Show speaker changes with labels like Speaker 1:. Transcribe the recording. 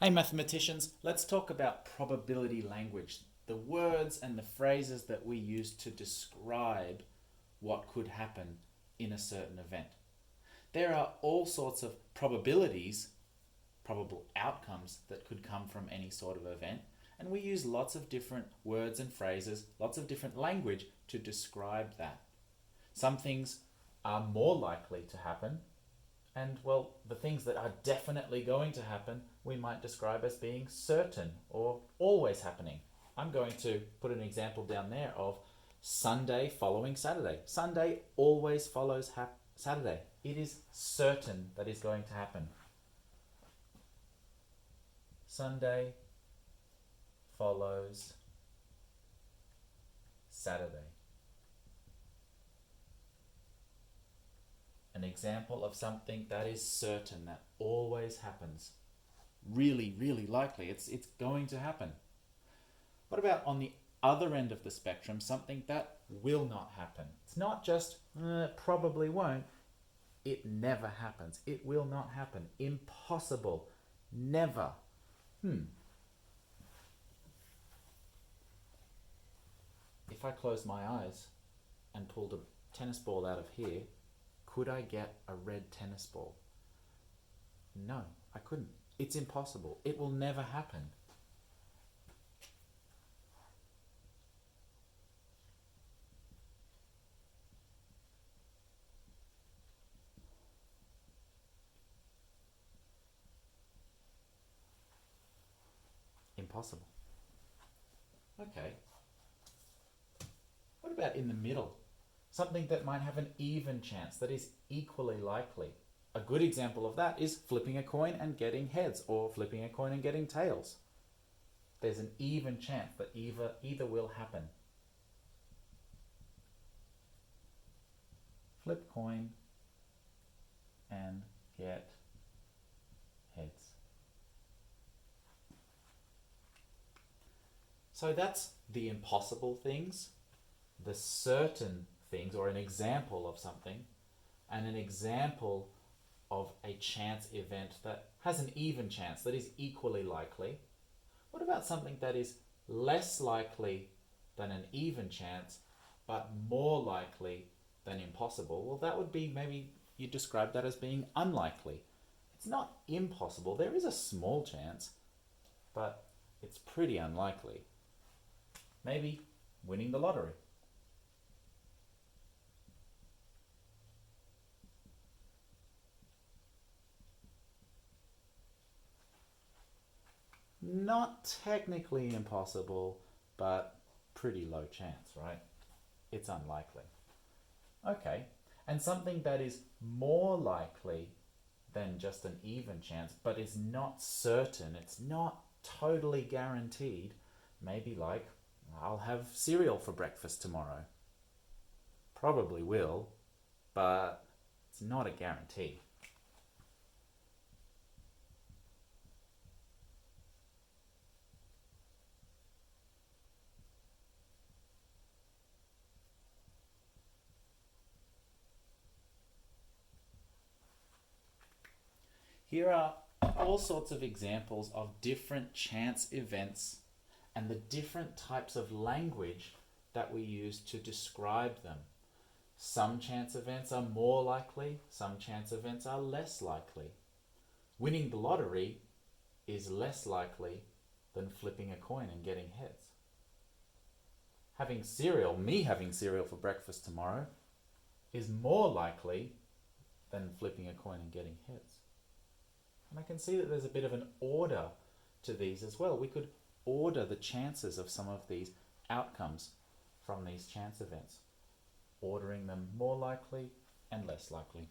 Speaker 1: Hey mathematicians, let's talk about probability language, the words and the phrases that we use to describe what could happen in a certain event. There are all sorts of probabilities, probable outcomes that could come from any sort of event, and we use lots of different words and phrases, lots of different language to describe that. Some things are more likely to happen, and well, the things that are definitely going to happen, we might describe as being certain or always happening. I'm going to put an example down there of Sunday following Saturday. Sunday always follows Saturday. It is certain that is going to happen. Sunday follows Saturday. An example of something that is certain, that always happens. Really, really likely. It's going to happen. What about on the other end of the spectrum, something that will not happen? It's not just probably won't. It never happens. It will not happen. Impossible. Never. If I closed my eyes and pulled a tennis ball out of here, could I get a red tennis ball? No, I couldn't. It's impossible. It will never happen. Impossible. Okay. What about in the middle? Something that might have an even chance, that is equally likely. A good example of that is flipping a coin and getting heads, or flipping a coin and getting tails. There's an even chance that either will happen. Flip coin and get heads. So that's the impossible things, the certain things, or an example of something, and an example of a chance event that has an even chance, that is equally likely. What about something that is less likely than an even chance, but more likely than impossible? Well, that would be, maybe you describe that as being unlikely. It's not impossible. There is a small chance, but it's pretty unlikely. Maybe winning the lottery. Not technically impossible, but pretty low chance, right? It's unlikely. Okay, and something that is more likely than just an even chance, but is not certain, it's not totally guaranteed, maybe like, I'll have cereal for breakfast tomorrow. Probably will, but it's not a guarantee. Here are all sorts of examples of different chance events and the different types of language that we use to describe them. Some chance events are more likely, some chance events are less likely. Winning the lottery is less likely than flipping a coin and getting heads. Me having cereal for breakfast tomorrow, is more likely than flipping a coin and getting heads. And I can see that there's a bit of an order to these as well. We could order the chances of some of these outcomes from these chance events, ordering them more likely and less likely.